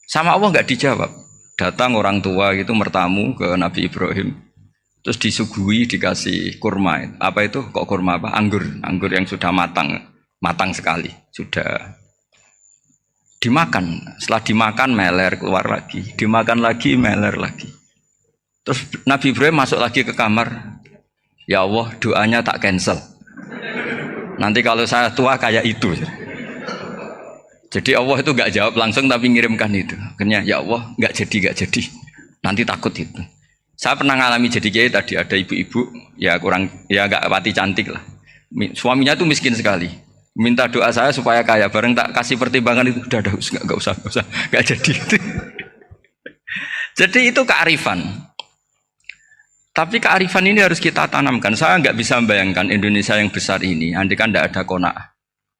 Sama Allah nggak dijawab. Datang orang tua itu mertamu ke Nabi Ibrahim, terus disuguhi dikasih kurma. Apa itu? Kok kurma apa? Anggur, anggur yang sudah matang, matang sekali, sudah dimakan. Setelah dimakan meler keluar lagi, dimakan lagi meler lagi. Terus Nabi Ibrahim masuk lagi ke kamar. Ya Allah, doanya tak cancel. Nanti kalau saya tua kayak itu. Jadi Allah itu nggak jawab langsung tapi ngirimkan itu. Akhirnya ya Allah nggak jadi. Nanti takut itu. Saya pernah ngalami jadi kiai tadi ada ibu-ibu ya kurang ya nggak pati cantik lah. Suaminya tuh miskin sekali. Minta doa saya supaya kaya. Bareng tak kasih pertimbangan itu udah nggak usah nggak jadi. Jadi itu kearifan. Tapi kearifan ini harus kita tanamkan. Saya nggak bisa membayangkan Indonesia yang besar ini. Andai kan tidak ada qanaah.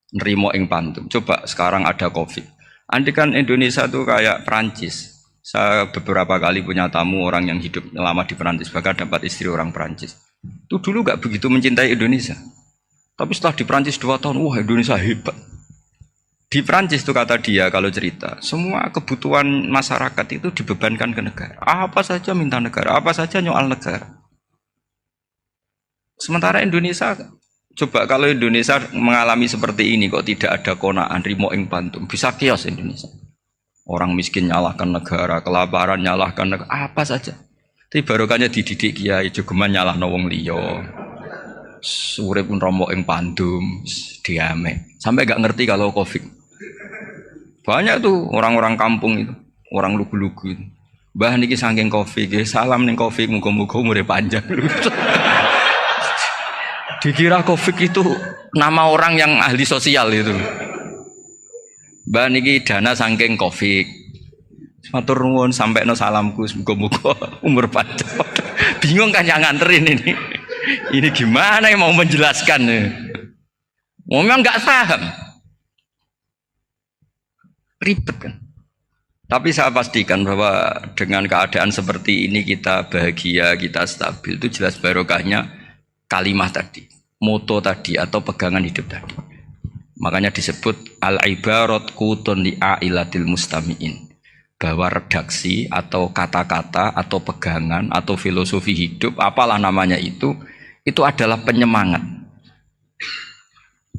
Nerimo ing pantum. Coba sekarang ada Covid. Andai kan Indonesia tuh kayak Perancis. Saya beberapa kali punya tamu orang yang hidup lama di Perancis, bahkan dapat istri orang Perancis. Itu dulu nggak begitu mencintai Indonesia. Tapi setelah di Perancis 2 tahun, wah Indonesia hebat. Di Perancis tuh kata dia kalau cerita, semua kebutuhan masyarakat itu dibebankan ke negara. Apa saja minta negara, apa saja nyoal negara. Sementara Indonesia coba kalau Indonesia mengalami seperti ini kok tidak ada qanaah rimo ing pantum, bisa kios Indonesia. Orang miskin nyalahkan negara, kelaparan nyalahkan negara, apa saja. Tapi barokahnya dididik kiai jogeman nyalahno wong liya. Urip pun romo ing pandum, diame. Sampai enggak ngerti kalau Covid. Banyak tuh orang-orang kampung itu, orang lugu-lugu itu. Mbah niki saking Covid, salam ning Covid muga-muga umure panjang. Dikira Covid itu nama orang yang ahli sosial itu. Mbak niki dana saking Covid. Matur nuwun sampekno salamku muga-muga umur panjang. Bingung kan yang nganterin ini. Ini gimana yang mau menjelaskan? Memang nggak paham. Ribet kan. Tapi saya pastikan bahwa dengan keadaan seperti ini kita bahagia, kita stabil itu jelas barokahnya kalimat tadi, moto tadi atau pegangan hidup tadi. Makanya disebut al-ibarat qutun li'ailatil mustami'in. Bahwa redaksi atau kata-kata atau pegangan atau filosofi hidup, apalah namanya itu adalah penyemangat.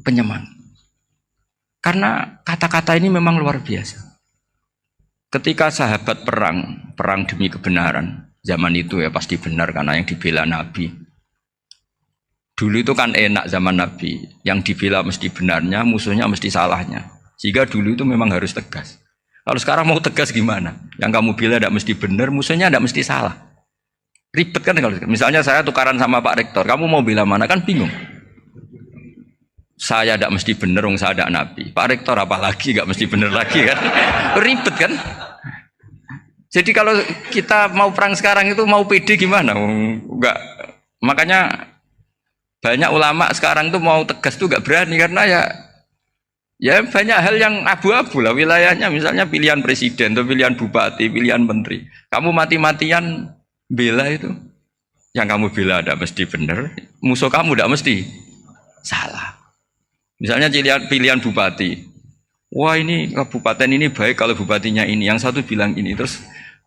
Penyemangat. Karena kata-kata ini memang luar biasa. Ketika sahabat perang demi kebenaran, zaman itu ya pasti benar karena yang dibela Nabi. Dulu itu kan enak zaman Nabi, yang dibela mesti benarnya, musuhnya mesti salahnya. Sehingga dulu itu memang harus tegas. Kalau sekarang mau tegas gimana? Yang kamu bela tidak mesti benar, musuhnya tidak mesti salah. Ribet kan kalau misalnya saya tukaran sama Pak Rektor, kamu mau bela mana kan bingung. Saya tidak mesti benar, saya tidak Nabi. Pak Rektor apalagi nggak mesti benar lagi kan? Ribet kan? Jadi kalau kita mau perang sekarang itu mau pede gimana? Enggak. Makanya banyak ulama sekarang tuh mau tegas tuh nggak berani karena ya banyak hal yang abu-abu lah wilayahnya, misalnya pilihan presiden atau pilihan bupati, pilihan menteri. Kamu mati-matian bela itu, yang kamu bela tidak mesti benar, musuh kamu tidak mesti salah. Misalnya pilihan bupati, wah ini kabupaten ini baik kalau bupatinya ini, yang satu bilang ini, terus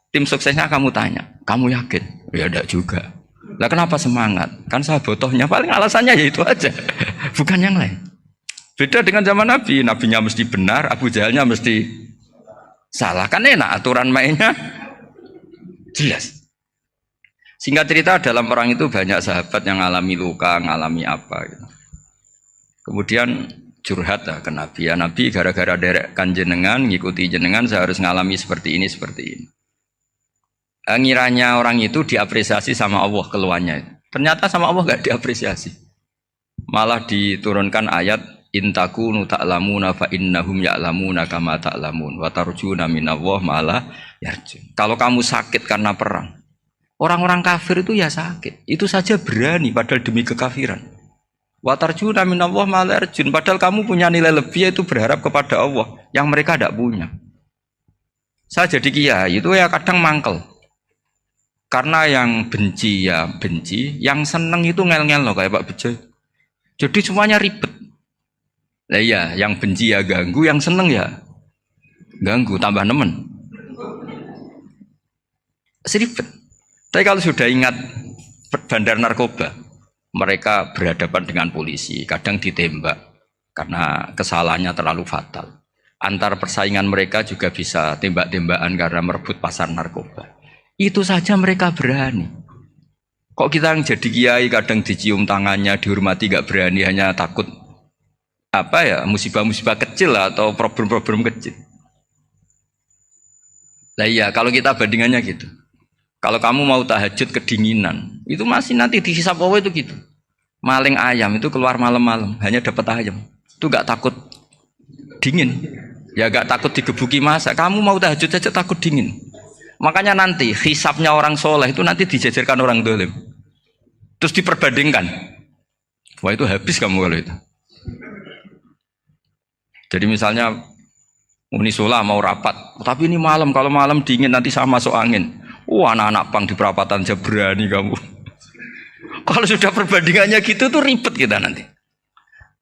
tim suksesnya kamu tanya, kamu yakin? Ya tidak juga. Lah kenapa semangat? Kan saya botohnya, paling alasannya ya itu aja, bukan yang lain. Beda dengan zaman Nabi, Nabinya mesti benar, Abu Jahalnya mesti salah. Kan enak aturan mainnya jelas. Singkat cerita dalam perang itu banyak sahabat yang ngalami luka, ngalami apa gitu. Kemudian curhat lah ke Nabi, ya Nabi gara-gara derekkan jenengan, ngikuti jenengan saya harus ngalami seperti ini, seperti ini. Ngiranya orang itu diapresiasi sama Allah keluarnya. Ternyata sama Allah gak diapresiasi. Malah diturunkan ayat intakunu ta'lamuna fa innahum ya'lamuna kama ta'lamun wa tarjuna minallah malah yarjun. Kalau kamu sakit karena perang, orang-orang kafir itu ya sakit. Itu saja berani padahal demi kekafiran. Wa tarjuna minallah malah yarjun. Padahal kamu punya nilai lebih yaitu berharap kepada Allah yang mereka tidak punya. Saya jadi kiai itu ya kadang mangkel. Karena yang benci ya benci, yang seneng itu ngel-ngel loh kayak Pak Bejo. Jadi semuanya ribet. Lah iya, yang benci ya ganggu, yang seneng ya ganggu, tambah nemen. Seribet. Tapi kalau sudah ingat bandar narkoba, mereka berhadapan dengan polisi, kadang ditembak karena kesalahannya terlalu fatal. Antar persaingan mereka juga bisa tembak-tembakan karena merebut pasar narkoba. Itu saja mereka berani. Kok kita yang jadi kiai kadang dicium tangannya, dihormati gak berani, hanya takut musibah-musibah kecil atau problem-problem kecil. Lah iya, kalau kita bandingannya gitu. Kalau kamu mau tahajud kedinginan, itu masih nanti dihisab Allah itu gitu. Maling ayam itu keluar malam-malam, hanya dapat ayam. Itu gak takut dingin. Ya gak takut digebuki masa. Kamu mau tahajud saja takut dingin. Makanya nanti hisapnya orang soleh itu nanti dijajarkan orang dolim. Terus diperbandingkan. Wah itu habis kamu kalau itu. Jadi misalnya Unisula mau rapat, tapi ini malam, kalau malam dingin nanti saya masuk angin. Wah anak-anak pang di perapatan aja berani kamu. Kalau sudah perbandingannya gitu tuh ribet kita nanti.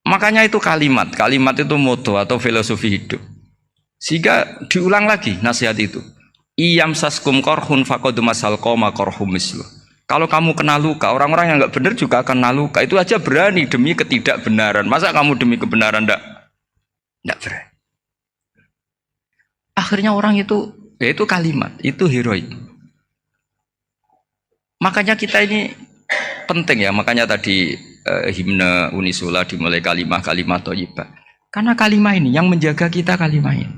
Makanya itu kalimat itu moto atau filosofi hidup. Sehingga diulang lagi nasihat itu. Iyam saskum korhun fakodu masal koma korhum mislu. Kalau kamu kena luka, orang-orang yang nggak benar juga akan kena luka. Itu aja berani demi ketidakbenaran. Masa kamu demi kebenaran nggak berani? Akhirnya orang itu, ya itu kalimat, itu heroik. Makanya kita ini penting ya. Makanya tadi himne Unisula dimulai kalimat thayyibah. Karena kalimat ini yang menjaga kita kalimat ini.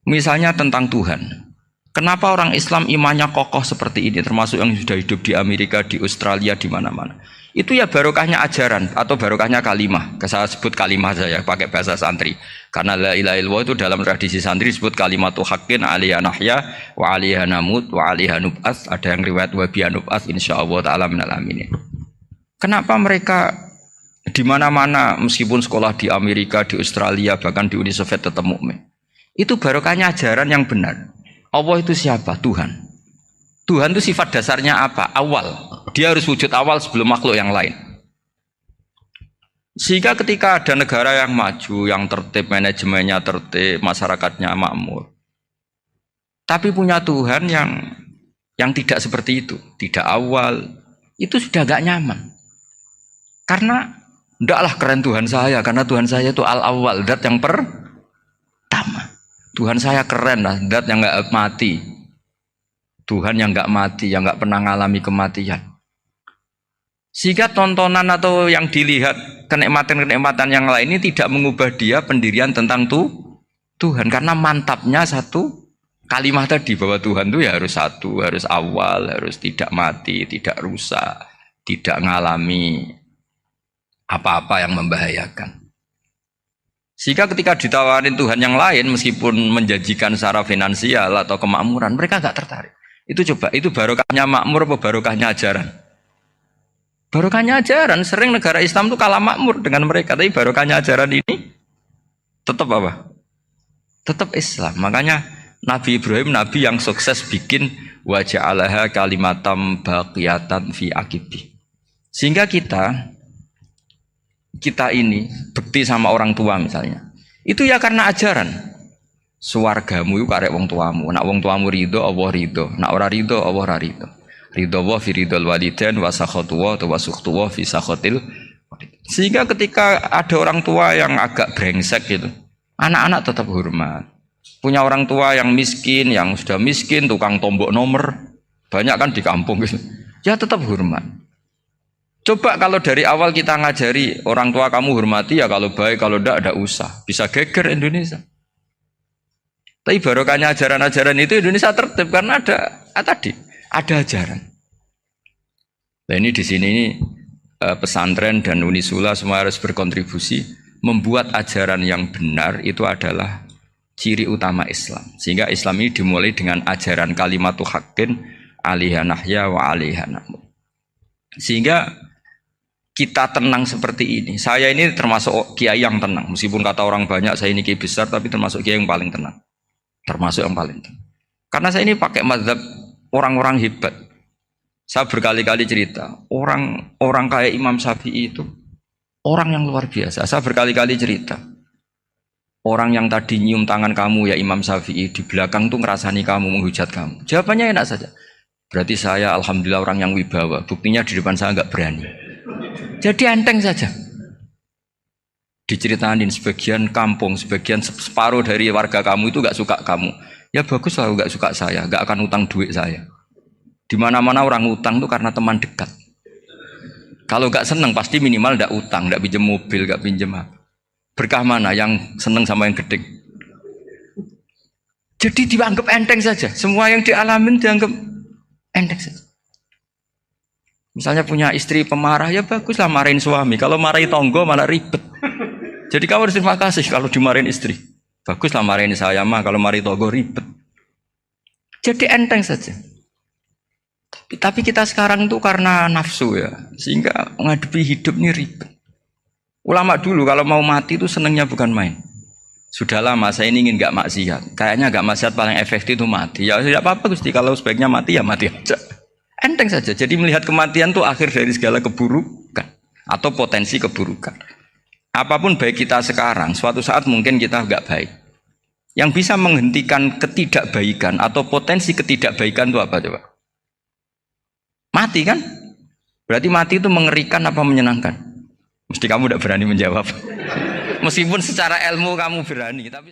Misalnya tentang Tuhan. Kenapa orang Islam imannya kokoh seperti ini, termasuk yang sudah hidup di Amerika, di Australia, di mana-mana. Itu ya barokahnya ajaran atau barokahnya kalimah. Saya sebut kalimah saya pakai bahasa santri. Karena la ilaha illallah itu dalam tradisi santri disebut kalimatu haqqin alaiha nahya wa alaiha namut wa alaiha nub'ats. Ada yang riwayat wa biha nub'ats insyaallah taala minal aminin. Kenapa mereka di mana-mana meskipun sekolah di Amerika, di Australia, bahkan di Uni Soviet tetap mukmin? Itu barokahnya ajaran yang benar. Allah itu siapa? Tuhan. Tuhan itu sifat dasarnya apa? Awal. Dia harus wujud awal sebelum makhluk yang lain. Sehingga ketika ada negara yang maju, yang tertib, manajemennya tertib, masyarakatnya makmur, tapi punya Tuhan yang tidak seperti itu, tidak awal, itu sudah gak nyaman. Karena ndaklah keren Tuhan saya, karena Tuhan saya itu al-awwal, zat yang pertama. Tuhan saya keren lah, zat yang gak mati. Tuhan yang gak mati, yang gak pernah mengalami kematian. Sehingga tontonan atau yang dilihat kenikmatan-kenikmatan yang lain ini tidak mengubah dia pendirian tentang Tuhan. Karena mantapnya satu kalimat tadi bahwa Tuhan itu ya harus satu, harus awal, harus tidak mati, tidak rusak, tidak mengalami apa-apa yang membahayakan. Sehingga ketika ditawarin Tuhan yang lain meskipun menjanjikan secara finansial atau kemakmuran, mereka gak tertarik. Itu coba, itu barokahnya makmur apa barokahnya ajaran? Barokahnya ajaran. Sering negara Islam itu kalah makmur dengan mereka, tapi barokahnya ajaran ini tetap apa? Tetap Islam. Makanya Nabi Ibrahim, Nabi yang sukses bikin wa ja'alaha kalimatam baqiyatan fi aqibi. Sehingga kita ini bekti sama orang tua misalnya, itu ya karena ajaran. Suwargamu itu karek wong tuamu. Nak wong tuamu ridho, Allah ridho. Nak ora ridho, Allah ora ridho. Ridho wa fi ridhol walidain wa sakhatu wa sukhtu wa fi sakhatil. Sehingga ketika ada orang tua yang agak brengsek gitu, anak-anak tetap hormat. Punya orang tua yang miskin, yang sudah miskin, tukang tombok nomor, banyak kan di kampung gitu. Ya tetap hormat. Coba kalau dari awal kita ngajari orang tua kamu hormati ya, kalau baik, kalau enggak usah. Bisa geger Indonesia. Tapi barokahnya ajaran-ajaran itu Indonesia tertib karena ada ajaran. Nah ini di sini pesantren dan Unisula semua harus berkontribusi membuat ajaran yang benar itu adalah ciri utama Islam. Sehingga Islam ini dimulai dengan ajaran kalimatu haqqin alaiha nahya wa alaiha namut. Sehingga kita tenang seperti ini. Saya ini termasuk kiai yang tenang. Meskipun kata orang banyak saya ini kiai besar, tapi termasuk kiai yang paling tenang. Termasuk yang paling tenang. Karena saya ini pakai mazhab orang-orang hebat. Saya berkali-kali cerita, orang kayak Imam Syafi'i itu orang yang luar biasa. Saya berkali-kali cerita. Orang yang tadi nyium tangan kamu ya Imam Syafi'i di belakang tuh ngerasani kamu, menghujat kamu. Jawabannya enak saja. Berarti saya alhamdulillah orang yang wibawa. Buktinya di depan saya nggak berani. Jadi enteng saja. Diceritain sebagian kampung, sebagian separuh dari warga kamu itu nggak suka kamu. Ya bagus lah nggak suka saya, nggak akan utang duit saya. Di mana-mana orang utang tuh karena teman dekat. Kalau nggak seneng pasti minimal nggak utang, nggak pinjam mobil, nggak pinjam apa. Berkah mana yang seneng sama yang gede? Jadi dianggap enteng saja. Semua yang dialamin dianggap enteng saja. Misalnya punya istri pemarah, ya baguslah marahin suami. Kalau marahin tonggo malah ribet. Jadi kamu harus terima kasih kalau dimarahin istri. Baguslah marahin saya mah, kalau marahin tonggo ribet. Jadi enteng saja. Tapi kita sekarang tuh karena nafsu ya, sehingga menghadapi hidup ini ribet. Ulama dulu kalau mau mati itu senengnya bukan main. Sudah lama saya ini ingin gak maksiat. Kayaknya gak maksiat paling efektif itu mati. Ya tidak apa-apa Gusti, kalau sebaiknya mati ya mati aja. Enteng saja. Jadi melihat kematian itu akhir dari segala keburukan atau potensi keburukan. Apapun baik kita sekarang, suatu saat mungkin kita gak baik. Yang bisa menghentikan ketidakbaikan atau potensi ketidakbaikan itu apa coba? Mati kan? Berarti mati itu mengerikan apa menyenangkan? Mesti kamu tidak berani menjawab. Meskipun secara ilmu kamu berani, tapi